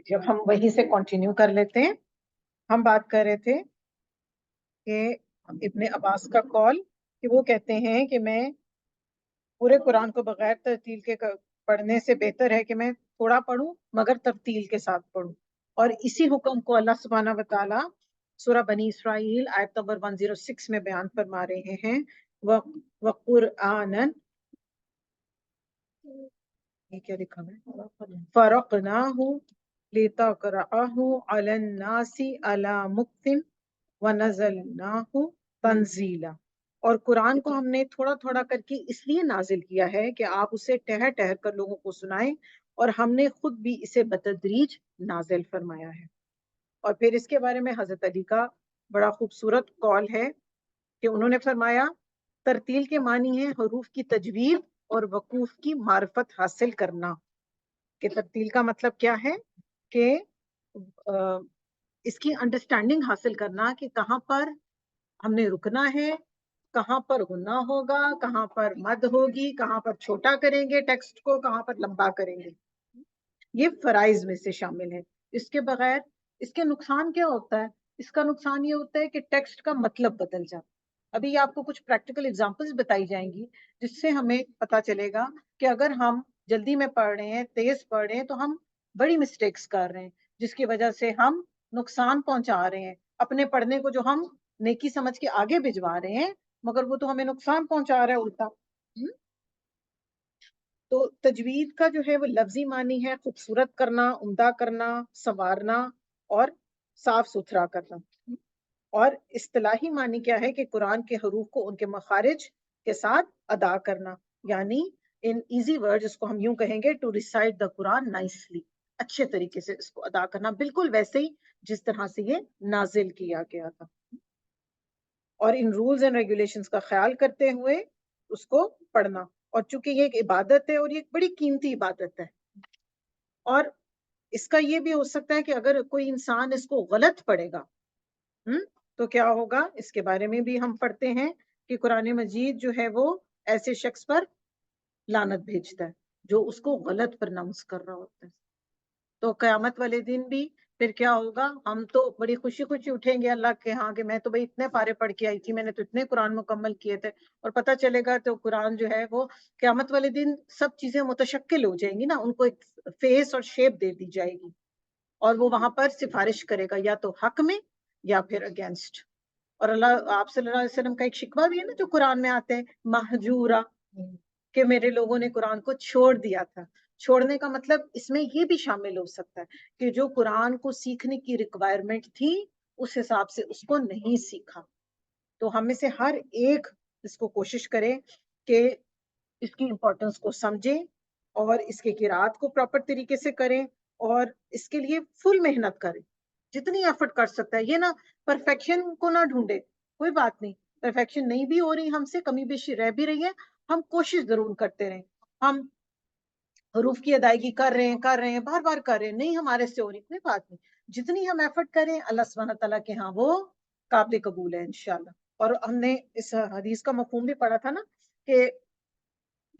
जब हम वहीं से कंटिन्यू कर लेते हैं, हम बात कर रहे थे कि इब्ने अब्बास का कॉल कि वो कहते हैं कि मैं पूरे कुरान को बगैर तरतील के पढ़ने से बेहतर है कि मैं थोड़ा पढूं मगर तरतील के साथ पढूं। और इसी हुक्म को अल्लाह सुब्हानहू व तआला सूरह बनी इसराइल आयत नंबर 106 में बयान फरमा रहे हैं। व कुरआनन, ये क्या लिखा है, फरक़नाहु लितक़रअहु अलन नासी अला मुक्तिन व नज़लनाहु तंजीला। और कुरान को हमने थोड़ा थोड़ा करके इसलिए नाजिल किया है कि आप उसे ठहर ठहर कर लोगों को सुनाएं, और हमने खुद भी इसे बतदरीज नाजिल फरमाया है। और फिर इसके बारे में हजरत अली का बड़ा खूबसूरत कॉल है कि उन्होंने फरमाया, तरतील के मानी है हरूफ की तजवीद और वकूफ की मार्फत हासिल करना। कि तरतील का मतलब क्या है कि इसकी अंडरस्टैंडिंग हासिल करना कि कहाँ पर हमने रुकना है, कहाँ पर गुना होगा, कहाँ पर मद होगी, कहाँ पर छोटा करेंगे टेक्स्ट को, कहाँ पर लंबा करेंगे। ये फराइज में से शामिल है। इसके बगैर इसके नुकसान क्या होता है? इसका नुकसान ये होता है कि टेक्स्ट का मतलब बदल जाता है। अभी आपको कुछ प्रैक्टिकल एग्जांपल्स बताई जाएंगी जिससे हमें पता चलेगा कि अगर हम जल्दी में पढ़ रहे हैं, तेज पढ़ रहे हैं, तो हम बड़ी मिस्टेक्स कर रहे हैं, जिसकी वजह से हम नुकसान पहुंचा रहे हैं। अपने पढ़ने को जो हम नेकी समझ के आगे भिजवा रहे हैं, मगर वो तो हमें नुकसान पहुंचा रहा है उल्टा। तो तजवीद का जो है वो लफ्जी मानी है खूबसूरत करना, उम्दा करना, संवारना और साफ सुथरा करना। और इस्तिलाही मानी क्या है कि कुरान के हरूफ को उनके मखारिज के साथ अदा करना, यानी इन इजी वर्ड जिसको हम यूं कहेंगे, to recite the Quran nicely, अच्छे तरीके से इसको अदा करना, बिल्कुल वैसे ही जिस तरह से ये नाजिल किया गया था। और इन रूल्स एंड रेगुलेशंस का ख्याल करते हुए उसको पढ़ना। और चूंकि ये एक इबादत है और ये एक बड़ी कीमती इबादत है, और इसका ये भी हो सकता है कि अगर कोई इंसान इसको गलत पढ़ेगा तो क्या होगा, इसके बारे में भी हम पढ़ते हैं कि कुरान मजीद जो है वो ऐसे शख्स पर लानत भेजता है जो उसको गलत प्रोनाउंस कर रहा होता है। तो कयामत वाले दिन भी फिर क्या होगा, हम तो बड़ी खुशी खुशी उठेंगे अल्लाह के यहाँ कि मैं तो भाई इतने पारे पढ़ के आई थी, मैंने तो इतने कुरान मुकम्मल किए थे। और पता चलेगा तो कुरान जो है वो कयामत वाले दिन सब चीजें मुतशक्किल हो जाएंगी ना, उनको एक फेस और शेप दे दी जाएगी, और वो वहां पर सिफारिश करेगा या तो हक में या फिर अगेंस्ट। और अल्लाह आप सल्लल्लाहु अलैहि वसल्लम का एक शिकवा भी है ना जो कुरान में आते हैं, महजूरा, कि मेरे लोगों ने कुरान को छोड़ दिया था। छोड़ने का मतलब इसमें ये भी शामिल हो सकता है कि जो कुरान को सीखने की रिक्वायरमेंट थी उस हिसाब से उसको नहीं सीखा। तो हम में से हर एक इसको कोशिश करे कि इसकी इम्पोर्टेंस को समझें और इसके किरात को प्रॉपर तरीके से करें, और इसके लिए फुल मेहनत करें, जितनी एफर्ट कर सकता है। ये ना परफेक्शन को ना ढूंढे, कोई बात नहीं, परफेक्शन नहीं भी हो रही हमसे, कमी बेशी रह भी रही है, हम कोशिश जरूर करते रहें। हम हरूफ की अदायगी कर रहे हैं, बार बार कर रहे हैं, नहीं हमारे से हो रही, कोई बात नहीं, जितनी हम एफर्ट करें अल्लाह सुब्हानहू तआला के यहाँ वो काबिल कबूल है इंशाल्लाह। और हमने इस हदीस का मफहूम भी पढ़ा था ना कि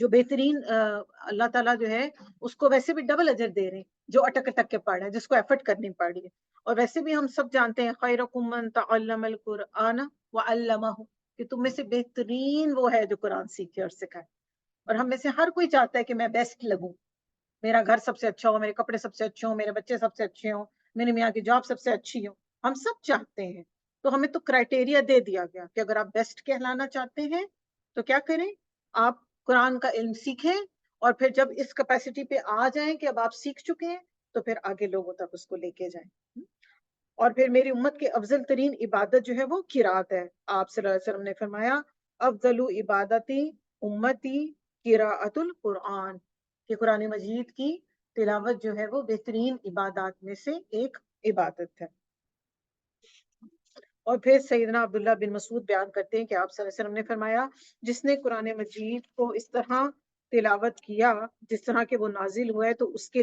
जो बेहतरीन अल्लाह ताला जो है उसको वैसे भी डबल अजर दे रहे हैं जो अटक अटक के पढ़ रहे हैं, जिसको एफर्ट करनी पड़ रही है। और वैसे भी हम सब जानते हैं, खैरुकुम मन तअल्लमल कुरआन व अल्लमहु, कि तुम में से बेहतरीन वो है जो कुरान सीखे और सिखाए। और हम में से हर कोई चाहता है कि मैं बेस्ट लगूं, मेरा घर सबसे अच्छा हो, मेरे कपड़े सबसे अच्छे हो, मेरे बच्चे सबसे अच्छे हो, मेरी मियाँ की जॉब सबसे अच्छी हो, हम सब चाहते हैं। तो हमें तो क्राइटेरिया दे दिया गया कि अगर आप बेस्ट कहलाना चाहते हैं तो क्या करें, आप कुरान का इल्म सीखें, और फिर जब इस कैपेसिटी पे आ जाएं कि अब आप सीख चुके हैं तो फिर आगे लोगों तक उसको लेके जाएं। और फिर मेरी उम्मत की अफजल तरीन इबादत जो है वो किरात है। आप सल्लल्लाहु अलैहि वसल्लम ने फरमाया, अफजलु इबादती उम्मती किराअतुल कुरान, कि कुरान मजीद की तिलावत जो है वो बेहतरीन इबादत में से एक इबादत है। और फिर सैयदना अब्दुल्ला बिन मसूद बयान करते हैं कि आप सल्लल्लाहु अलैहि वसल्लम ने फरमाया, जिसने कुरान मजीद को इस तरह तिलावत किया जिस तरह के वो नाजिल हुआ है, तो उसके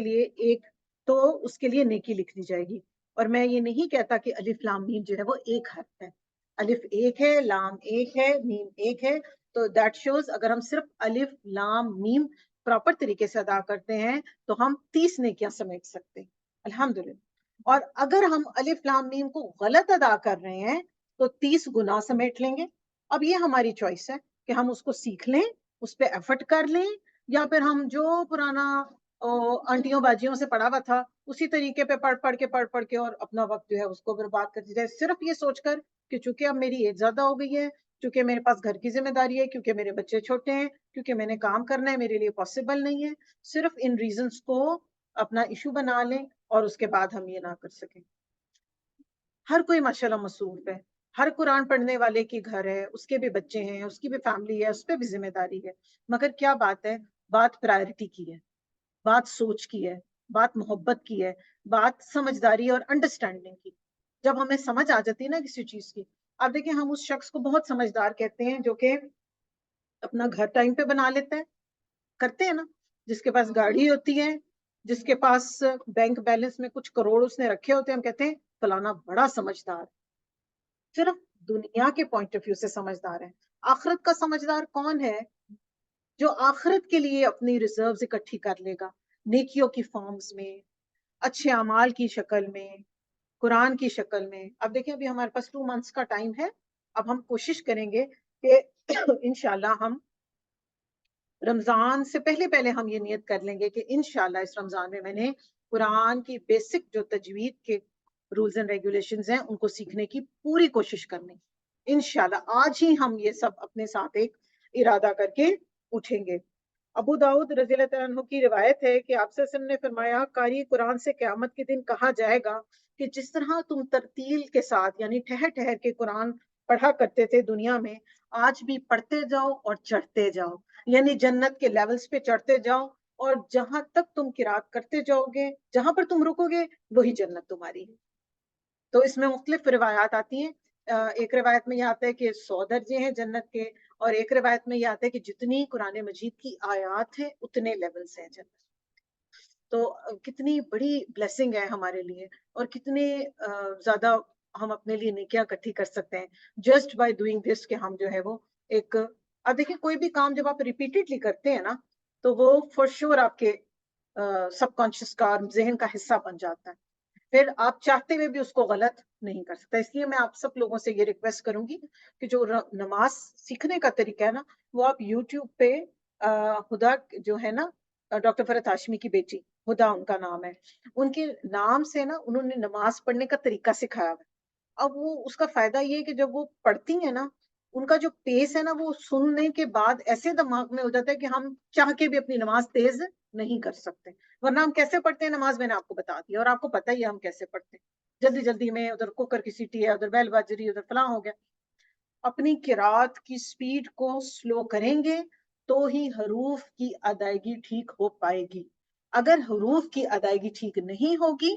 लिए नेकी लिख दी जाएगी। और मैं ये नहीं कहता कि अलिफ लाम मीम जो है वो एक हर्फ है, अलिफ एक है, लाम एक है, मीम एक है। तो दैट शोज अगर हम सिर्फ अलिफ लाम मीम प्रॉपर तरीके से अदा करते हैं तो हम 30 नेकियां समेट सकते हैं अल्हम्दुलिल्लाह। और अगर हम अलिफ लाम मीम को गलत अदा कर रहे हैं तो 30 गुनाह समेट लेंगे। अब ये हमारी चॉइस है कि हम उसको सीख लें, उस पर एफर्ट कर लें, या फिर हम जो पुराना आंटियों बाजियों से पढ़ा हुआ था उसी तरीके पे पढ़ के और अपना वक्त जो है उसको बर्बाद कर दिया जाए, सिर्फ ये सोचकर कि चूंकि अब मेरी एज ज्यादा हो गई है, क्योंकि मेरे पास घर की जिम्मेदारी है, क्योंकि मेरे बच्चे छोटे हैं, क्योंकि मैंने काम करना है, मेरे लिए पॉसिबल नहीं है। सिर्फ इन रीजंस को अपना इशू बना लें और उसके बाद हम ये ना कर सकें। हर कोई माशाल्लाह मसरूफ है, हर कुरान पढ़ने वाले की घर है, उसके भी बच्चे हैं, उसकी भी फैमिली है, उस पर भी जिम्मेदारी है। मगर क्या बात है, बात प्रायोरिटी की है, बात सोच की है, बात मोहब्बत की है, बात समझदारी और अंडरस्टैंडिंग की। जब हमें समझ आ जाती है ना किसी चीज की, आप देखिए हम उस शख्स को बहुत समझदार कहते हैं जो कि अपना घर टाइम पे बना लेता है, करते हैं ना, जिसके पास गाड़ी होती है, जिसके पास बैंक बैलेंस में कुछ करोड़ उसने रखे होते हैं, हम कहते हैं फलाना बड़ा समझदार। सिर्फ दुनिया के पॉइंट ऑफ व्यू से समझदार है। आखिरत का समझदार कौन है? जो आखिरत के लिए अपनी रिजर्व्स इकट्ठी कर लेगा, नेकियों की फॉर्म्स में, अच्छे अमाल की शक्ल में, कुरान की शक्ल में। अब देखिए अभी हमारे पास 2 मंथ्स का टाइम है। अब हम कोशिश करेंगे कि इंशाल्लाह हम रमजान से पहले पहले हम ये नियत कर लेंगे कि इंशाल्लाह इस रमजान में मैंने कुरान की बेसिक जो तजवीद के रूल्स एंड रेगुलेशंस हैं उनको सीखने की पूरी कोशिश करनी। इंशाल्लाह आज ही हम ये सब अपने साथ एक इरादा करके उठेंगे। अबू दाऊद रज़ियल्लाहु अन्हु की रिवायत है कि आप सल्लल्लाहु अलैहि वसल्लम ने फरमाया, कारी कुरान से क़यामत के दिन कहा जाएगा कि जिस तरह तुम तरतील के साथ यानी ठहर ठहर के कुरान पढ़ा करते थे दुनिया में, आज भी पढ़ते जाओ और चढ़ते जाओ, यानी जन्नत के लेवल्स पे चढ़ते जाओ, और जहां तक तुम किरात करते जाओगे, जहां पर तुम रुकोगे वही जन्नत तुम्हारी है। तो इसमें मुख्तलिफ रिवायात आती हैं। एक रिवायत में यह आता है कि 100 दर्जे हैं जन्नत के, और एक रिवायत में यह आता है कि जितनी कुरान मजीद की आयात है उतने लेवल्स हैं जन्नत। तो कितनी बड़ी ब्लेसिंग है हमारे लिए, और कितने ज्यादा हम अपने लिए नेकियां इकट्ठी कर सकते हैं जस्ट बाय डूइंग दिस, कि हम जो है वो एक, अब देखिए कोई भी काम जब आप रिपीटेडली करते हैं ना तो वो फॉर श्योर आपके सबकॉन्शियस का, जहन का हिस्सा बन जाता है। फिर आप चाहते हुए भी उसको गलत नहीं कर सकता। इसलिए मैं आप सब लोगों से ये रिक्वेस्ट करूंगी कि जो नमाज सीखने का तरीका है ना, वो आप यूट्यूब पे हुदा जो है ना, डॉक्टर फरहत हाशमी की बेटी हुदा उनका नाम है, उनके नाम से ना उन्होंने नमाज पढ़ने का तरीका सिखाया हुआ है। अब वो उसका फायदा ये है कि जब वो पढ़ती है ना, उनका जो पेस है ना वो सुनने के बाद ऐसे दिमाग में हो जाता है कि हम चाह के भी अपनी नमाज तेज नहीं कर सकते। वरना हम कैसे पढ़ते हैं नमाज, मैंने आपको बता दिया, और आपको पता ही है हम कैसे पढ़ते हैं, जल्दी जल्दी में, उधर कुकर की सीटी है, उधर बैल बाजरी, उधर फलां हो गया। अपनी किरात की स्पीड को स्लो करेंगे तो ही हरूफ की अदायगी ठीक हो पाएगी। अगर हरूफ की अदायगी ठीक नहीं होगी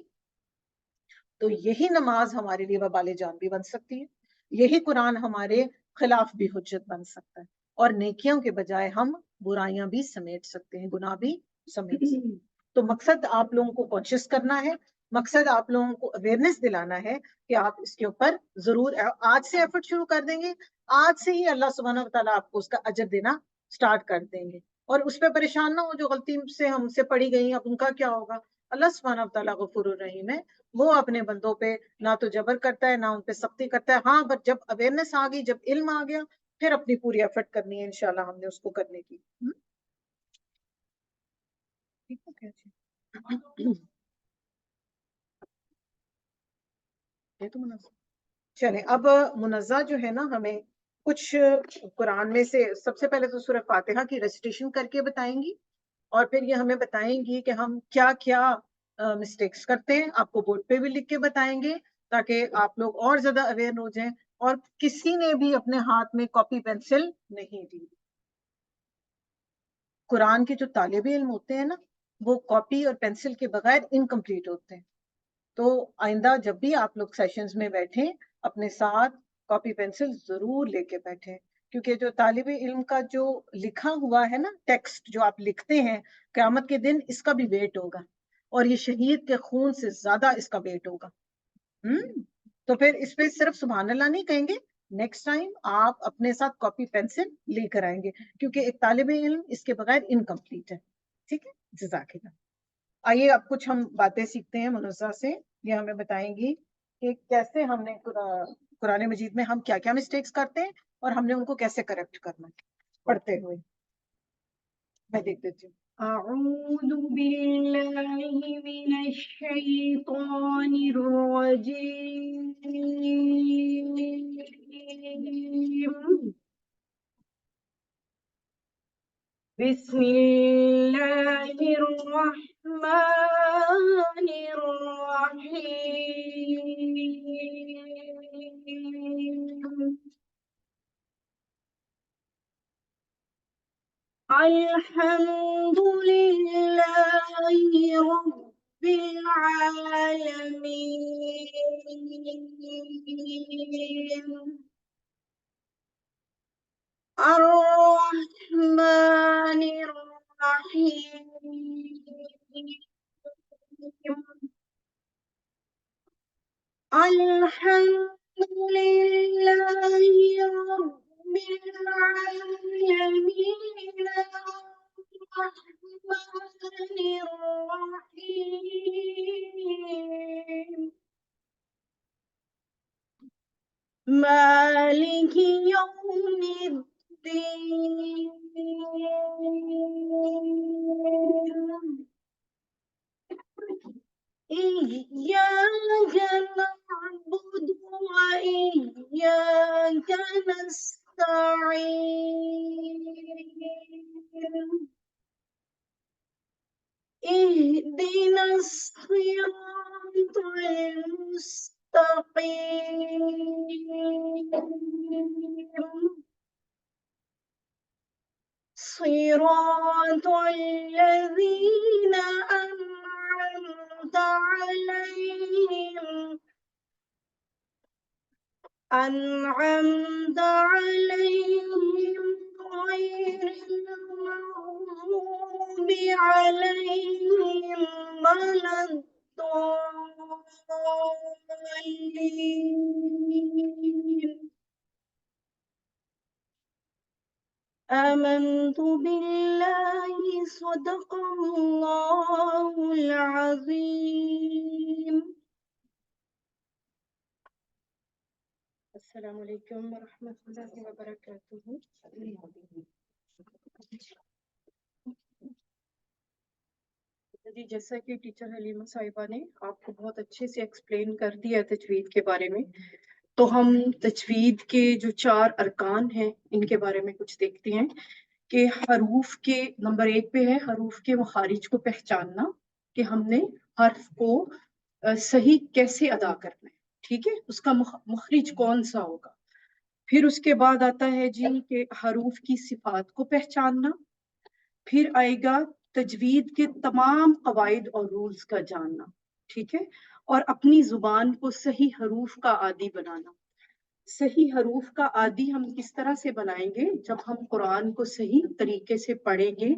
तो यही नमाज हमारे लिए वबाले जान भी बन सकती है, यही कुरान हमारे खिलाफ भी हुज्जत बन सकता है, और नेकियों के बजाय हम बुराइयां भी समेट सकते हैं, गुनाह भी समेट सकते हैं। तो मकसद आप लोगों को कॉन्शियस करना है, मकसद आप लोगों को अवेयरनेस दिलाना है कि आप इसके ऊपर जरूर आज से एफर्ट शुरू कर देंगे। आज से ही अल्लाह सुब्हानहू व तआला आपको उसका अजर देना स्टार्ट कर देंगे। और उस पर परेशान ना हो, जो गलती से हमसे पड़ी गई अब उनका क्या होगा। अल्लाह सुब्हानहू व तआला गफूरुर रहीम है, वो अपने बंदों पे ना तो जबर करता है ना उन पे सख्ती करता है। हाँ, बट जब अवेयरनेस आ गई, जब इल्म आ गया, फिर अपनी पूरी एफर्ट करनी है इंशाल्लाह हमने उसको करने की। ठीक है क्या जी? ये तो मुनाज़ा चले। अब मुनज़्ज़ा जो है ना, हमें कुछ कुरान में से सबसे पहले तो सूरह फातिहा की रेसिटेशन करके बताएंगी, और फिर ये हमें बताएंगी कि हम क्या क्या मिस्टेक्स करते हैं, आपको बोर्ड पे भी लिख के बताएंगे ताकि आप लोग और ज्यादा अवेयर हो जाएं। और किसी ने भी अपने हाथ में कॉपी पेंसिल नहीं दी। कुरान के जो तालिब इल्म होते हैं ना, वो कॉपी और पेंसिल के बगैर इनकम्प्लीट होते हैं। तो आइंदा जब भी आप लोग सेशंस में बैठें, अपने साथ कॉपी पेंसिल जरूर लेके बैठें, क्योंकि जो तालिब इल्म का जो लिखा हुआ है ना टेक्स्ट जो आप लिखते हैं, क़यामत के दिन इसका भी वेट होगा, और ये शहीद के खून से ज्यादा इसका वेट होगा। तो फिर इस पे सिर्फ सुभान अल्लाह नहीं कहेंगे, नेक्स्ट टाइम आप अपने साथ कॉपी पेंसिल लेकर आएंगे, क्योंकि एक तालिब इल्म इसके बगैर इनकम्प्लीट है। ठीक है, जज़ाकिल्लाह। आइए अब कुछ हम बातें सीखते हैं मुनज़्ज़ा से। ये हमें बताएंगी कि कैसे हमने कुरान मजीद में हम क्या क्या मिस्टेक्स करते हैं और हमने उनको कैसे करेक्ट करना है पढ़ते हुए। मैं देख देती हूँ। أعوذ بالله من الشيطان الرجيم بسم الله الرحمن الرحيم الحمد لله رب العالمين الرحمن الرحيم الحمد لله رب العالمين الرحمن الرحيم مالك يوم الدين إياك نعبد وإياك نستعين اهدنا الصراط المستقيم صراط الذين أنعمت عليهم غير المغضوب عليهم ولا الضالين آمنت بالله صدق الله العظيم السلام علیکم ورحمۃ اللہ وبرکاتہ۔ جی جیسا کہ ٹیچر حلیمہ صاحبہ نے آپ کو بہت اچھے سے ایکسپلین کر دیا تجوید کے بارے میں، تو ہم تجوید کے جو 4 ارکان ہیں ان کے بارے میں کچھ دیکھتے ہیں کہ حروف کے نمبر 1 پہ ہے حروف کے مخارج کو پہچاننا، کہ ہم نے حرف کو صحیح کیسے ادا کرنا ہے، ٹھیک ہے، اس کا مخرج کون سا ہوگا۔ پھر اس کے بعد آتا ہے جی کہ حروف کی صفات کو پہچاننا، پھر آئے گا تجوید کے تمام قواعد اور رولز کا جاننا، ٹھیک ہے، اور اپنی زبان کو صحیح حروف کا عادی بنانا۔ صحیح حروف کا عادی ہم کس طرح سے بنائیں گے؟ جب ہم قرآن کو صحیح طریقے سے پڑھیں گے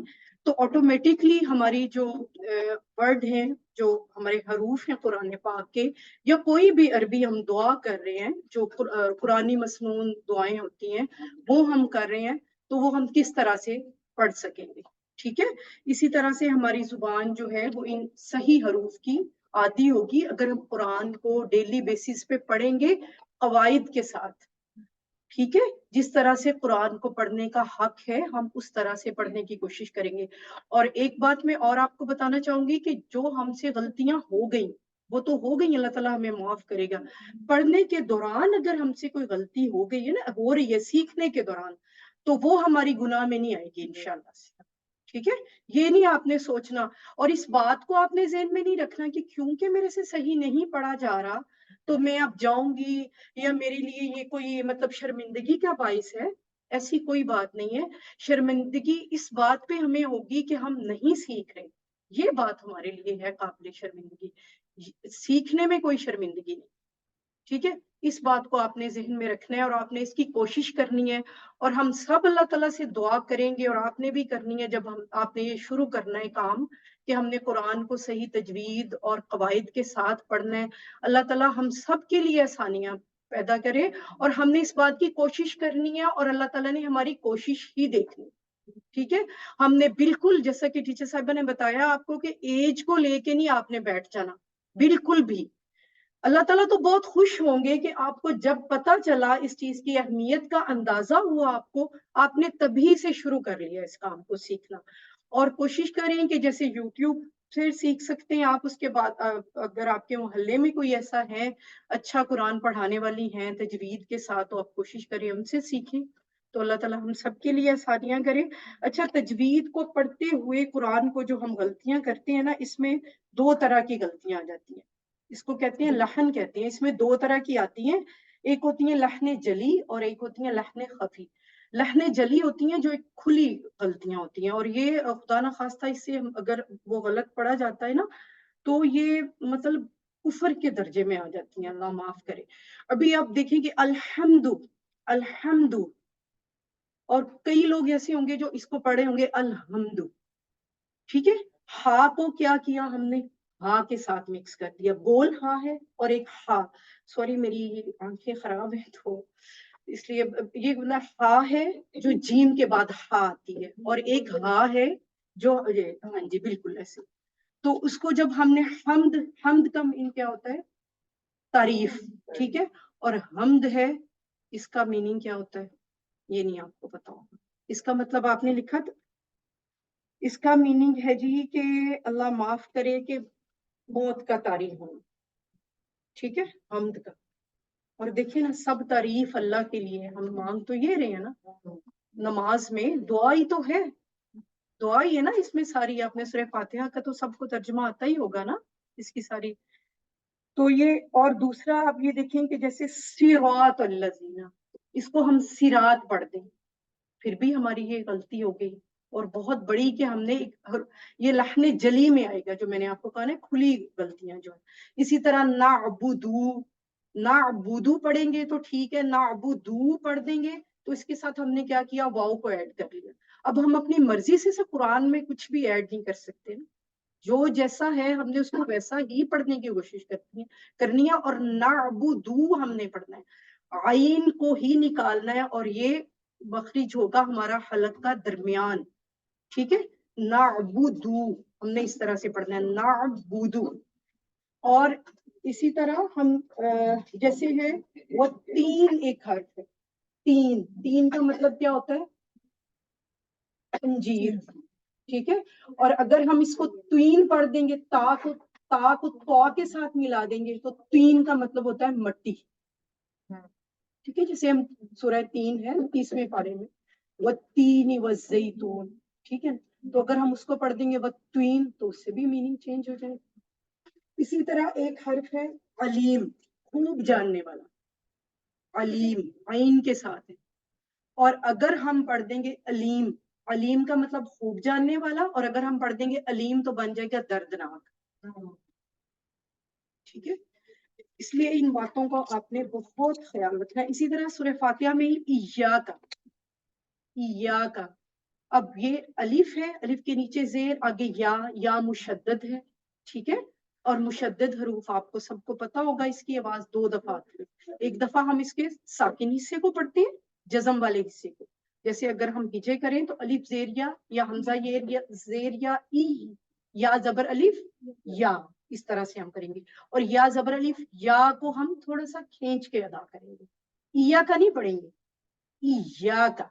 تو آٹومیٹکلی ہماری جو ورڈ ہیں، جو ہمارے حروف ہیں قرآن پاک کے، یا کوئی بھی عربی ہم دعا کر رہے ہیں، جو قرآنی مسنون دعائیں ہوتی ہیں وہ ہم کر رہے ہیں، تو وہ ہم کس طرح سے پڑھ سکیں گے، ٹھیک ہے۔ اسی طرح سے ہماری زبان جو ہے وہ ان صحیح حروف کی عادی ہوگی اگر ہم قرآن کو ڈیلی بیسس پہ پڑھیں گے قواعد کے ساتھ، ٹھیک ہے، جس طرح سے قرآن کو پڑھنے کا حق ہے ہم اس طرح سے پڑھنے کی کوشش کریں گے۔ اور ایک بات میں اور آپ کو بتانا چاہوں گی کہ جو ہم سے غلطیاں ہو گئیں وہ تو ہو گئی، اللہ تعالیٰ ہمیں معاف کرے گا۔ پڑھنے کے دوران اگر ہم سے کوئی غلطی ہو گئی ہے نا، ہو رہی ہے سیکھنے کے دوران، تو وہ ہماری گناہ میں نہیں آئے گی انشاءاللہ سے، ٹھیک ہے۔ یہ نہیں آپ نے سوچنا اور اس بات کو آپ نے ذہن میں نہیں رکھنا کہ کیونکہ میرے سے صحیح نہیں پڑھا جا رہا تو میں اب جاؤں گی یا میرے لیے یہ کوئی مطلب شرمندگی کا باعث ہے۔ ایسی کوئی بات نہیں ہے، شرمندگی اس بات پہ ہمیں ہوگی کہ ہم نہیں سیکھ رہے، یہ بات ہمارے لیے ہے قابل شرمندگی، سیکھنے میں کوئی شرمندگی نہیں، ٹھیک ہے۔ اس بات کو آپ نے ذہن میں رکھنا ہے اور آپ نے اس کی کوشش کرنی ہے، اور ہم سب اللہ تعالیٰ سے دعا کریں گے اور آپ نے بھی کرنی ہے جب آپ نے یہ شروع کرنا ہے کام کہ ہم نے قرآن کو صحیح تجوید اور قواعد کے ساتھ پڑھنا ہے۔ اللہ تعالیٰ ہم سب کے لیے آسانیاں پیدا کرے اور ہم نے اس بات کی کوشش کرنی ہے اور اللہ تعالیٰ نے ہماری کوشش ہی دیکھنی، ٹھیک ہے. ہم نے بالکل جیسا کہ ٹیچر صاحبہ نے بتایا آپ کو کہ ایج کو لے کے نہیں آپ نے بیٹھ جانا بالکل بھی. اللہ تعالیٰ تو بہت خوش ہوں گے کہ آپ کو جب پتا چلا اس چیز کی اہمیت کا اندازہ ہوا آپ نے تبھی سے شروع کر لیا اس کام کو سیکھنا. اور کوشش کریں کہ جیسے یوٹیوب سے سیکھ سکتے ہیں آپ, اس کے بعد اگر آپ کے محلے میں کوئی ایسا ہے اچھا قرآن پڑھانے والی ہیں تجوید کے ساتھ, تو آپ کوشش کریں ان سے سیکھیں. تو اللہ تعالیٰ ہم سب کے لیے آسانیاں کرے. اچھا, تجوید کو پڑھتے ہوئے قرآن کو جو ہم غلطیاں کرتے ہیں نا, اس میں 2 طرح کی غلطیاں آ جاتی ہیں. اس کو کہتے ہیں لحن کہتے ہیں. اس میں 2 طرح کی آتی ہیں, ایک ہوتی ہیں لحن جلی اور ایک ہوتی ہیں لحن خفی. لحن جلی ہوتی ہیں جو ایک کھلی غلطیاں ہوتی ہیں, اور یہ خدا نہ خواستہ اس سے اگر وہ غلط پڑھا جاتا ہے نا تو یہ مطلب کفر کے درجے میں آ جاتی ہیں, اللہ معاف کرے. ابھی آپ دیکھیں کہ الحمد, اور کئی لوگ ایسے ہوں گے جو اس کو پڑھے ہوں گے الحمد. ٹھیک ہے, ہا کو کیا کیا ہم نے, ہا کے ساتھ مکس کر دیا. گول ہا ہے اور ایک ہا, سوری میری آنکھیں خراب ہیں تو اس لیے یہ ہا ہے جو جیم کے بعد ہا آتی ہے, اور ایک ہا ہے جو ہاں جی بالکل ایسے. تو اس کو جب ہم نے حمد کا میننگ کیا ہوتا ہے, تعریف. ٹھیک ہے, اور حمد ہے اس کا میننگ کیا ہوتا ہے یہ نہیں آپ کو پتا ہوگا. اس کا مطلب آپ نے لکھا, اس کا میننگ ہے جی کہ اللہ معاف کرے کہ موت کا تعریف ہونا. ٹھیک ہے, حمد کا. اور دیکھیں نا سب تعریف اللہ کے لیے, ہم مانگ تو یہ رہے ہیں نا, نماز میں دعا ہی تو ہے, دعا ہی ہے نا اس میں ساری. آپ نے سورہ فاتحہ کا تو سب کو ترجمہ آتا ہی ہوگا نا اس کی ساری. تو یہ, اور دوسرا آپ یہ دیکھیں کہ جیسے صراط الذین, اس کو ہم صراط پڑھ دیں, پھر بھی ہماری یہ غلطی ہو گئی اور بہت بڑی کہ ہم نے یہ لحن جلی میں آئے گا جو میں نے آپ کو کہا نا کھلی غلطیاں جو ہے. اسی طرح نعبدو پڑھیں گے تو ٹھیک ہے, نعبدو پڑھ دیں گے تو اس کے ساتھ ہم نے کیا کیا, واو کو ایڈ کر لیا. اب ہم اپنی مرضی سے قرآن میں کچھ بھی ایڈ نہیں کر سکتے, جو جیسا ہے ہم نے اس کو ویسا ہی پڑھنے کی کوشش کرنی ہے. اور نعبدو ہم نے پڑھنا ہے, عین کو ہی نکالنا ہے, اور یہ مخرج ہوگا ہمارا حلق کا درمیان. ٹھیک ہے, نعبدو ہم نے اس طرح سے پڑھنا ہے, نعبدو. اور اسی طرح ہم جیسے ہے وہ 3 ایک حرف ہے, 3 کا مطلب کیا ہوتا ہے, تنجیر. ٹھیک ہے, اور اگر ہم اس کو توین پڑھ دیں گے, تا کو تو کے ساتھ ملا دیں گے تو 3 کا مطلب ہوتا ہے مٹی. ٹھیک ہے, جیسے ہم سورہ 3 ہے 30ویں پارے میں, والتین والزیتون. ٹھیک ہے, تو اگر ہم اس کو پڑھ دیں گے والتین تو اس سے بھی میننگ چینج ہو جائے. اسی طرح ایک حرف ہے علیم, خوب جاننے والا, علیم عین کے ساتھ ہے. اور اگر ہم پڑھ دیں گے علیم, علیم کا مطلب خوب جاننے والا, اور اگر ہم پڑھ دیں گے علیم تو بن جائے گا دردناک. ٹھیک ہے, اس لیے ان باتوں کو آپ نے بہت خیال رکھنا ہے. اسی طرح سورہ فاتحہ میں ایاکا, اب یہ الف ہے, الف کے نیچے زیر, آگے یا مشدد ہے. ٹھیک ہے, اور مشدد حروف آپ کو سب کو پتا ہوگا, اس کی آواز 2 دفعہ آتی ہے. ایک دفعہ ہم اس کے ساکن حصے کو پڑھتے ہیں, جزم والے حصے کو, جیسے اگر ہم ہجے کریں تو الف زیر یا حمزہ زیر یا زبر الف یا, اس طرح سے ہم کریں گے. اور یا زبر الف یا کو ہم تھوڑا سا کھینچ کے ادا کریں گے, یا کا نہیں پڑھیں گے, یا کا.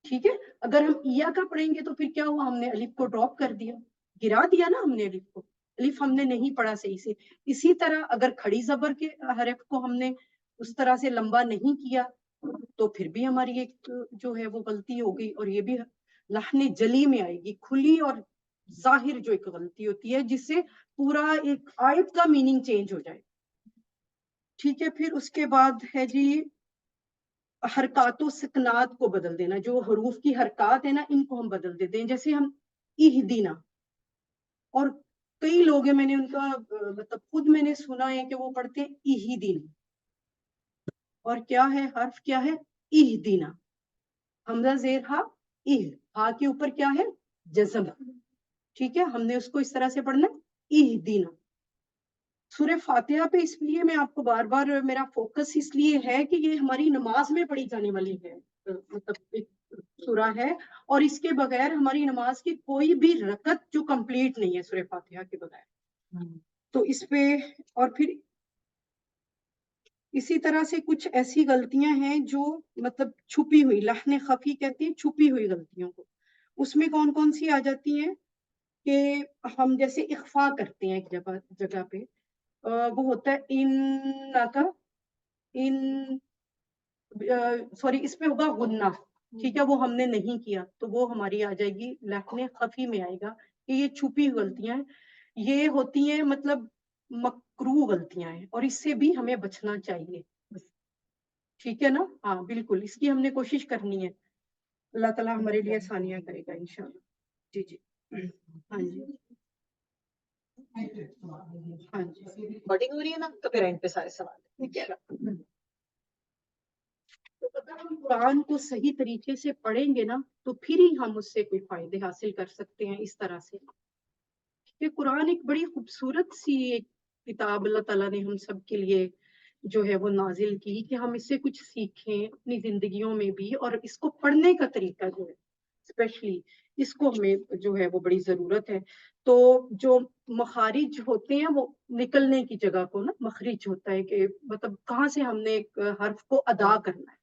ٹھیک ہے, اگر ہم یا کا پڑھیں گے تو پھر کیا ہوا, ہم نے الف کو ڈراپ کر دیا, گرا دیا نا ہم نے الف کو, الف ہم نے نہیں پڑھا صحیح سے. اسی طرح اگر کھڑی زبر کے حرف کو ہم نے اس طرح سے لمبا نہیں کیا تو پھر بھی ہماری ایک جو ہے وہ غلطی ہو گئی, اور یہ بھی لحن جلی میں آئے گی, کھلی اور ظاہر جو ایک غلطی ہوتی ہے جس سے پورا ایک آیت کا میننگ چینج ہو جائے. ٹھیک ہے, پھر اس کے بعد ہے جی حرکات و سکنات کو بدل دینا, جو حروف کی حرکات ہے نا ان کو ہم بدل دیتے ہیں. جیسے ہم اہدینا, اور کئی لوگ ہیں میں نے ان کا مطلب خود میں نے سنا ہے کہ وہ پڑھتے ہیں اہدینا, اور کیا ہے حرف کیا ہے, اہدینا, حمزہ زیر ہا کے اوپر کیا ہے, جزم. ٹھیک ہے, ہم نے اس کو اس طرح سے پڑھنا اہدینا. سورہ فاتحہ پہ اس لیے میں آپ کو بار بار میرا فوکس اس لیے ہے کہ یہ ہماری نماز میں پڑھی جانے والی ہے, مطلب ایک سورہ ہے, اور اس کے بغیر ہماری نماز کی کوئی بھی رکعت جو کمپلیٹ نہیں ہے سورہ فاتحہ کے بغیر. تو اس پہ, اور پھر اسی طرح سے کچھ ایسی غلطیاں ہیں جو مطلب چھپی ہوئی, لحن خفی کہتے ہیں چھپی ہوئی غلطیوں کو. اس میں کون کون سی آ جاتی ہیں کہ ہم جیسے اخفا کرتے ہیں ایک جگہ پہ, وہ ہوتا ہے سوری اس پہ ہوگا غنہ, ٹھیک ہے, وہ ہم نے نہیں کیا تو وہ ہماری آ جائے گی لحن خفی میں آئے گا کہ یہ چھپی غلطیاں ہیں, یہ ہوتی ہیں مطلب مکروہ غلطیاں ہیں, اور اس سے بھی ہمیں بچنا چاہیے. ٹھیک ہے نا, ہاں بالکل, اس کی ہم نے کوشش کرنی ہے. اللہ تعالیٰ ہمارے لیے آسانیاں کرے گا انشاءاللہ. جی جی, ہاں جی, ہاں جی, ریکارڈنگ ہو رہی ہے نا, تو پھر اینڈ پہ سارے سوال. ٹھیک ہے, تو اگر ہم قرآن کو صحیح طریقے سے پڑھیں گے نا تو پھر ہی ہم اس سے کوئی فائدے حاصل کر سکتے ہیں اس طرح سے. کہ قرآن ایک بڑی خوبصورت سی ایک کتاب اللہ تعالیٰ نے ہم سب کے لیے جو ہے وہ نازل کی, کہ ہم اس سے کچھ سیکھیں اپنی زندگیوں میں بھی, اور اس کو پڑھنے کا طریقہ جو ہے اسپیشلی اس کو ہمیں جو ہے وہ بڑی ضرورت ہے. تو جو مخارج ہوتے ہیں وہ نکلنے کی جگہ کو نا مخرج ہوتا ہے, کہ مطلب کہاں سے ہم نے ایک حرف کو ادا کرنا ہے,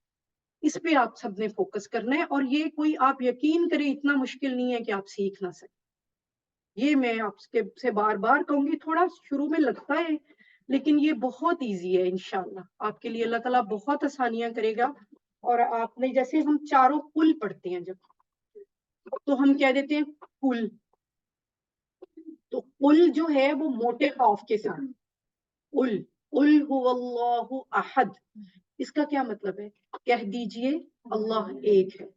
اس پہ آپ سب نے فوکس کرنا ہے. اور یہ کوئی آپ یقین کریں اتنا مشکل نہیں ہے کہ آپ سیکھ نہ سکیں. یہ میں آپ سے بار بار کہوں گی, تھوڑا شروع میں لگتا ہے لیکن یہ بہت ایزی ہے انشاءاللہ. آپ کے لیے اللہ تعالیٰ بہت آسانیاں کرے گا. اور آپ نے جیسے ہم چاروں کل پڑھتے ہیں جب, تو ہم کہہ دیتے ہیں کل, تو کل جو ہے وہ موٹے قاف کے ساتھ, قل هو اللہ احد, اس کا کیا مطلب ہے؟ کہہ دیجئے اللہ ایک ہے.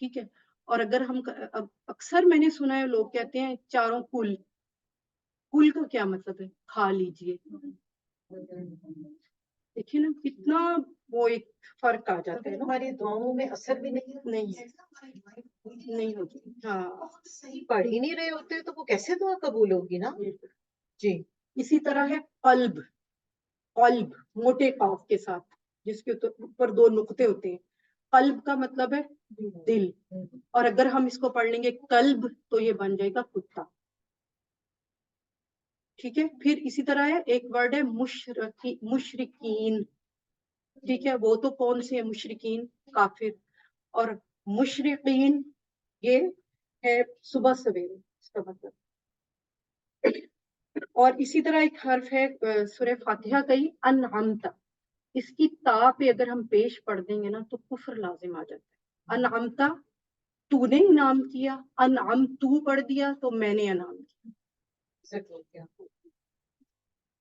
ٹھیک ہے, اور اگر ہم اکثر میں نے سنا ہے لوگ کہتے ہیں چاروں کل, کل کا کیا مطلب ہے؟ کھا لیجئے. دیکھیں نا کتنا وہ ایک فرق آ جاتا ہے نا. ہماری دعاؤں میں اثر بھی نہیں ہے, نہیں ہوتی. ہاں, صحیح پڑھ ہی نہیں رہے ہوتے تو وہ کیسے دعا قبول ہوگی نا. جی, اسی طرح ہے قلب, قلب موٹے قاف کے ساتھ جس کے اوپر دو نقطے ہوتے ہیں. قلب کا مطلب ہے دل, اور اگر ہم اس کو پڑھ لیں گے قلب تو یہ بن جائے گا کتا. ٹھیک ہے, پھر اسی طرح ہے ایک ورڈ ہے مشرکین. ٹھیک ہے, وہ تو کون سے ہیں مشرکین؟ کافر. اور مشرقین یہ ہے صبح سویرے, اس کا مطلب. اور اسی طرح ایک حرف ہے سورہ فاتحہ کا ہی, انعمت, اس کی تا پہ اگر ہم پیش پڑھ دیں گے نا تو کفر لازم آ جاتا ہے. انعمت, تو نے انعام کیا, انعم تو پڑھ دیا تو میں نے انعام کیا.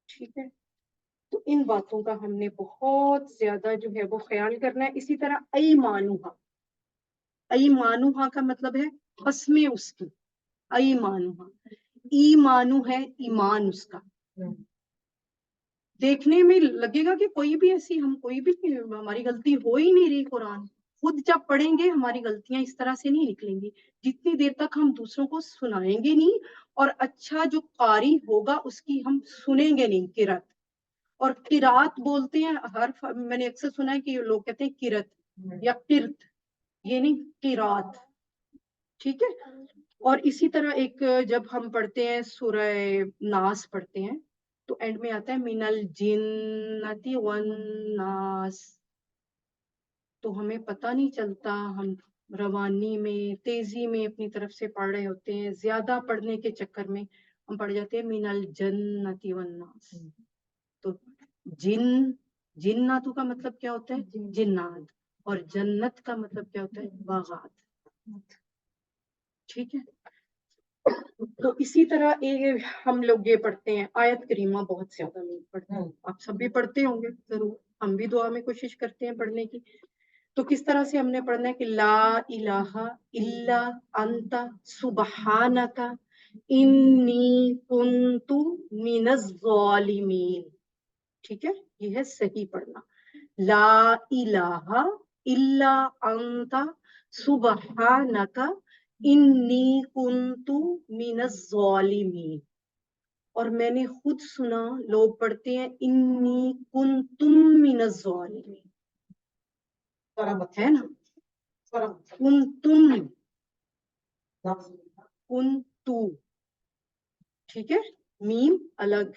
ٹھیک ہے, تو ان باتوں کا ہم نے بہت زیادہ جو ہے وہ خیال کرنا ہے. اسی طرح ایمانوہا, ایمانوہا کا مطلب ہے قسمیں اس کی. ایمانوہا, ایمانو ہے ایمان اس کا. دیکھنے میں لگے گا کہ کوئی بھی ایسی ہم کوئی بھی ہماری غلطی ہو ہی نہیں رہی. قرآن خود جب پڑھیں گے ہماری غلطیاں اس طرح سے نہیں نکلیں گی جتنی دیر تک ہم دوسروں کو سنائیں گے نہیں, اور اچھا جو قاری ہوگا اس کی ہم سنیں گے نہیں. قرات, اور قرات بولتے ہیں حرف, میں نے اکثر سنا ہے کہ لوگ کہتے ہیں قرت یا قرت, یہ نہیں قرات. ٹھیک ہے, اور اسی طرح ایک جب ہم پڑھتے ہیں سورہ ناس پڑھتے ہیں تو اینڈ میں آتا ہے من الجنتی والناس, تو ہمیں پتہ نہیں چلتا, ہم روانی میں تیزی میں اپنی طرف سے پڑھ رہے ہوتے ہیں, زیادہ پڑھنے کے چکر میں ہم پڑھ جاتے ہیں من الجنتی والناس. تو جناتو کا مطلب کیا ہوتا ہے؟ جنات, اور جنت کا مطلب کیا ہوتا ہے؟ باغات. ٹھیک ہے, تو اسی طرح ہم لوگ یہ پڑھتے ہیں آیت کریمہ بہت زیادہ لوگ پڑھتے ہیں, آپ سب بھی پڑھتے ہوں گے ضرور, ہم بھی دعا میں کوشش کرتے ہیں پڑھنے کی. تو کس طرح سے ہم نے پڑھنا ہے کہ لا الہ الا انت سبحانک انی کنت من الظالمین. ٹھیک ہے, یہ ہے صحیح پڑھنا, لا الہ الا انت سبحانک انی کنت من الظالمین. اور میں نے خود سنا لوگ پڑھتے ہیں انی کنتم من الظالمین, ہے نا. कुंतुम, कुंतु, ठीक है, मीम अलग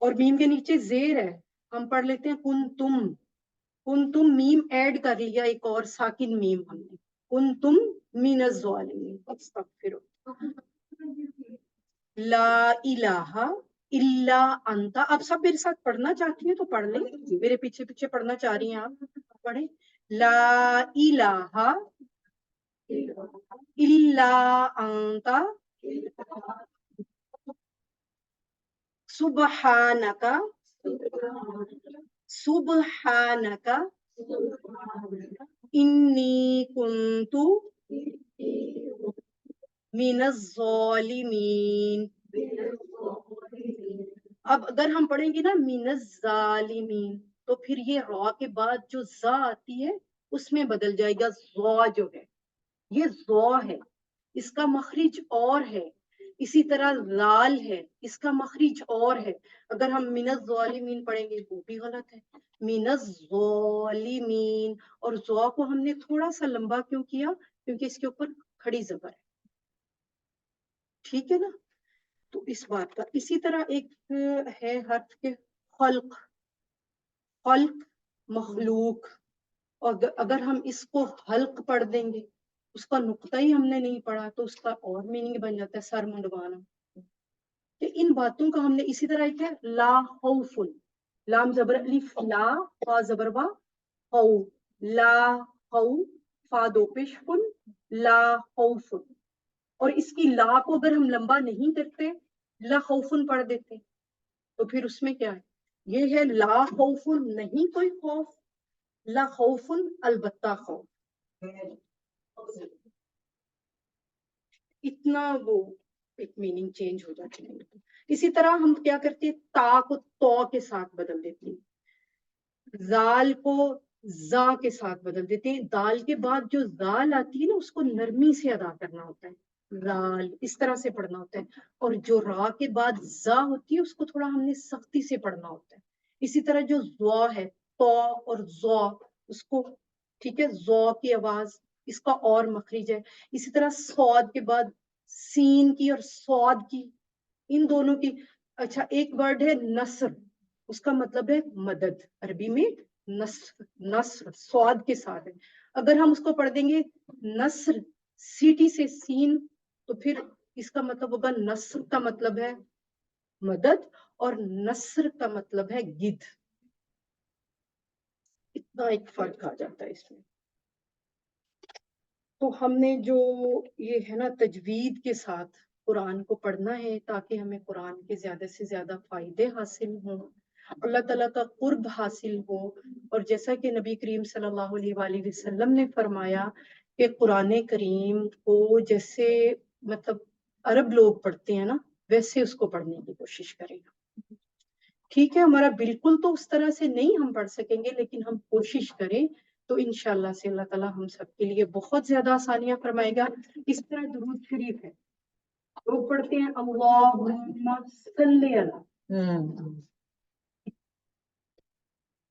और मीम के नीचे जेर है, हम पढ़ लेते हैं कुंतुम, कुंतुम मीम ऐड कर लिया, एक और साकिन मीम हमने, कुंतुम मिनज़ ज़ालिमीन, अस्तगफिरुल्लाह, ला इलाहा इल्ला अंता। अब सब मेरे साथ पढ़ना चाहती हैं तो पढ़ लें, मेरे पीछे पीछे पढ़ना चाह रही हैं आप, पढ़े, ला इलाहा इल्ला अंता सुबहानका सुबहानका इन्नी कुंतु मिनज़ ज़ालिमीन। अब अगर हम पढ़ेंगे ना मिनज़ ज़ालिमीन, तो फिर ये रॉ के बाद जो जा आती है उसमें बदल जाएगा, ज़ौ जो है ये ज़ौ है, इसका मखरिज और है, इसी तरह लाल है, इसका मखरिज और है। अगर हम मिनज़ ज़ालिमीन पढ़ेंगे वो भी गलत है, मिनज़ ज़ालिमीन, और ज़ौ को हमने थोड़ा सा लंबा क्यों किया, क्योंकि इसके ऊपर खड़ी ज़बर है, ठीक है ना। तो इस बात का, इसी तरह एक है हर्फ के खल्क, खल्क मखलूक, और अगर हम इसको हल्क पढ़ देंगे, उसका नुक्ता ही हमने नहीं पढ़ा, तो उसका और मीनिंग बन जाता है सर मुंडवाना। तो इन बातों का हमने, इसी तरह एक है ला खौफुन, लाम जबर अलिफ ला, फा जबर वा, खौ, ला खौ, फा दो पेश फुन, ला खौफुन, और इसकी ला को अगर हम लंबा नहीं करते, ला खौफुन पढ़ देते, तो फिर उसमें क्या है, ये है ला खौफुन, नहीं कोई खौफ, ला खौफुन अलबत्ता खौफ, इतना वो एक मीनिंग चेंज हो जाती है। इसी तरह हम क्या करते हैं, ता को तो के साथ बदल देते हैं, जाल को जा के साथ बदल देते हैं, दाल के बाद जो जाल आती है ना उसको नरमी से अदा करना होता है, जाल इस तरह से पढ़ना होता है, और जो रा के बाद जा होती है उसको थोड़ा हमने सख्ती से पढ़ना होता है। इसी तरह जो ज़ौ है, तो और ज़ौ, उसको, ठीक है, ज़ौ की आवाज, इसका और मखरिज है। इसी तरह सौद के बाद सीन की और सौद की, इन दोनों की, अच्छा एक वर्ड है नस्र, उसका मतलब है मदद, अरबी में नस्र, नस्र स्वाद के साथ है, अगर हम उसको पढ़ देंगे नस्र सीटी से सीन, तो फिर इसका मतलब होगा, नस्र का मतलब है मदद और नस्र का मतलब है गिद्ध, इतना एक फर्क आ जाता है इसमें। तो हमने जो ये है ना तजवीद के साथ कुरान को पढ़ना है, ताकि हमें कुरान के ज्यादा से ज्यादा फायदे हासिल हों, अल्लाह ताला का कुर्ब हासिल हो, और जैसा कि नबी करीम सल्लल्लाहु अलैहि वसल्लम ने फरमाया कि कुरान करीम को जैसे मतलब अरब लोग पढ़ते हैं ना, वैसे उसको पढ़ने की कोशिश करें। ठीक है, हमारा बिल्कुल तो उस तरह से नहीं हम पढ़ सकेंगे, लेकिन हम कोशिश करें तो इंशाल्लाह से अल्लाह ताला हम सबके लिए बहुत ज्यादा आसानियां फरमाएगा। इस तरह दुरूद शरीफ है, लोग पढ़ते हैं अल्लाहुम्मा सल्ली अला,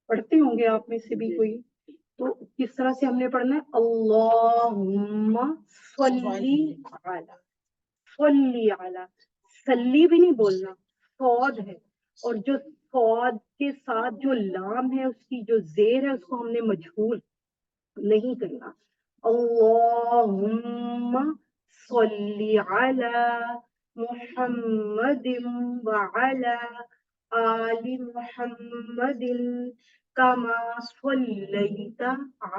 पढ़ते होंगे आप में से भी कोई, तो किस तरह से हमने पढ़ना है, अल्लाहुम्मा सल्ली अला, सल्ली अला, सल्ली भी नहीं बोलना, सौद है, और जो सौद के साथ जो लाम है उसकी जो जेर है उसको हमने मजहूल नहीं करना, अल्लाहुम्मा सल्ली अला मुहम्मदिन व अला आलि मुहम्मदिन कमा सल्लैता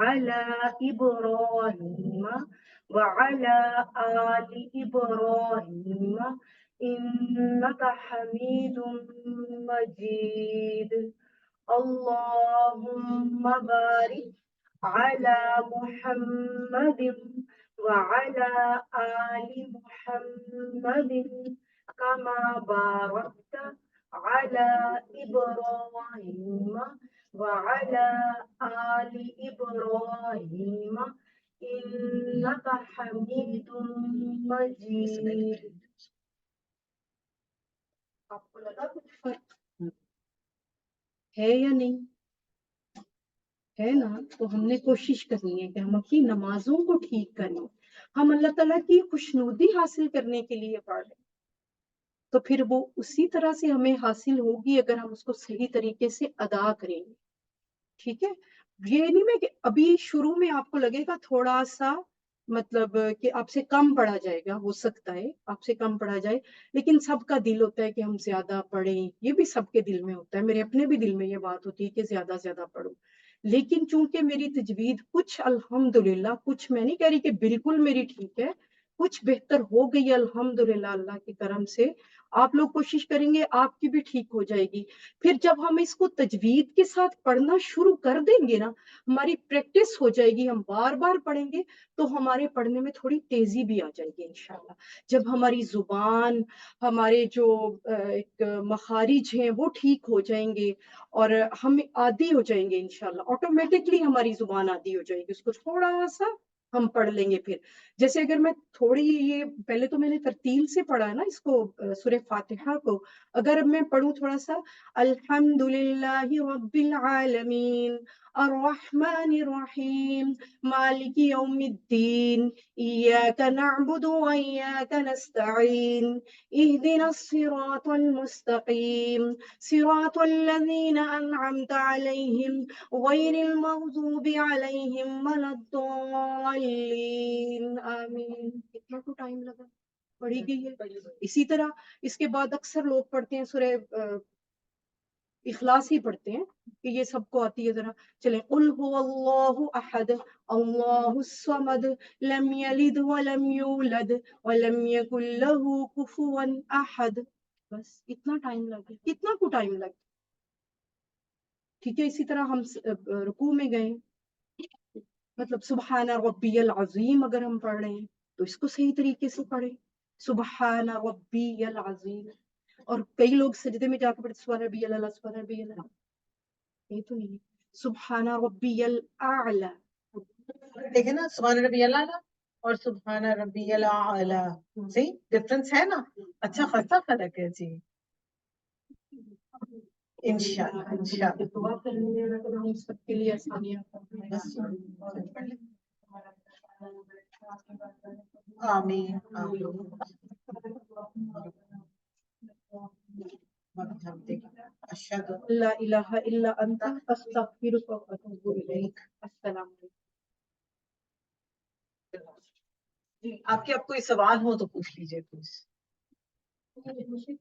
अला इब्राहीम व अला आलि इब्राहीम इन्नका हमीदुम मजीद। अल्लाहुम्मा बारिक अला मुहम्मदिन व अला आलि मुहम्मदिन कमा बारकता अला इब्राहीम व अला आलि इब्राहीम इन्नका हमीदुम मजीद। आपको लगा कुछ फर्क है या नहीं? ہے نا, تو ہم نے کوشش کرنی ہے کہ ہم اپنی نمازوں کو ٹھیک کریں, ہم اللہ تعالیٰ کی خوشنودی حاصل کرنے کے لیے پڑھ رہے ہیں, تو پھر وہ اسی طرح سے ہمیں حاصل ہوگی اگر ہم اس کو صحیح طریقے سے ادا کریں گے. ٹھیک ہے, یہ نہیں میں کہ ابھی شروع میں آپ کو لگے گا تھوڑا سا مطلب کہ آپ سے کم پڑھا جائے گا, ہو سکتا ہے آپ سے کم پڑھا جائے, لیکن سب کا دل ہوتا ہے کہ ہم زیادہ پڑھیں, یہ بھی سب کے دل میں ہوتا ہے, میرے اپنے بھی دل میں یہ بات ہوتی ہے کہ زیادہ زیادہ پڑھو. لیکن چونکہ میری تجوید کچھ الحمدللہ, کچھ میں نہیں کہہ رہی کہ بالکل میری ٹھیک ہے, کچھ بہتر ہو گئی الحمدللہ اللہ کے کرم سے, آپ لوگ کوشش کریں گے آپ کی بھی ٹھیک ہو جائے گی. پھر جب ہم اس کو تجوید کے ساتھ پڑھنا شروع کر دیں گے نا, ہماری پریکٹس ہو جائے گی, ہم بار بار پڑھیں گے تو ہمارے پڑھنے میں تھوڑی تیزی بھی آ جائے گی انشاءاللہ. جب ہماری زبان, ہمارے جو ایک مخارج ہیں وہ ٹھیک ہو جائیں گے اور ہم عادی ہو جائیں گے انشاءاللہ, آٹومیٹکلی ہماری زبان عادی ہو جائے گی, اس کو تھوڑا سا ہم پڑھ لیں گے. پھر جیسے اگر میں تھوڑی, یہ پہلے تو میں نے ترتیل سے پڑھا ہے نا اس کو, سورہ فاتحہ کو, اگر میں پڑھوں تھوڑا سا, الحمدللہ رب العالمین الرحمن الرحیم مالک یوم الدین ایاک نعبد و ایاک نستعین اہدنا الصراط المستقیم صراط الذین انعمت علیہم غیر المغضوب علیہم ولا الضالین آمین. کتنا تو ٹائم لگا, پڑھی گئی ہے. اسی طرح اس کے بعد اکثر لوگ پڑھتے ہیں سورہ اخلاص ہی پڑھتے ہیں کہ یہ سب کو آتی ہے. ذرا چلیں, قل هو اللہ احد اللہ الصمد لم یلد ولم یولد ولم یکن له کفوا احد. بس اتنا ٹائم لگے, کتنا کو ٹائم لگے. ٹھیک ہے, اسی طرح ہم رکوع میں گئے, مطلب سبحان ربی العظیم اگر ہم پڑھ رہے ہیں تو اس کو صحیح طریقے سے پڑھیں, سبحان ربی العظیم. اور کئی لوگ سجدے میں جا کے پڑھتے سبحان ربی اللہ, سبحان ربی اللہ, یہ تو نہیں, سبحان ربی الاعلی. دیکھیں نا, سبحان ربی اللہ اور سبحان ربی الاعلی, صحیح ڈفرنس ہے نا, اچھا خاصا فرق ہے جی. انشاءاللہ انشاءاللہ دعا کرنے ہم سب کے لیے آسانیاں آمین لا الہ الا انت استغفرک و اتوب الیک. السلام علیکم. آپ کے اب کوئی سوال ہو تو پوچھ لیجیے پلیز.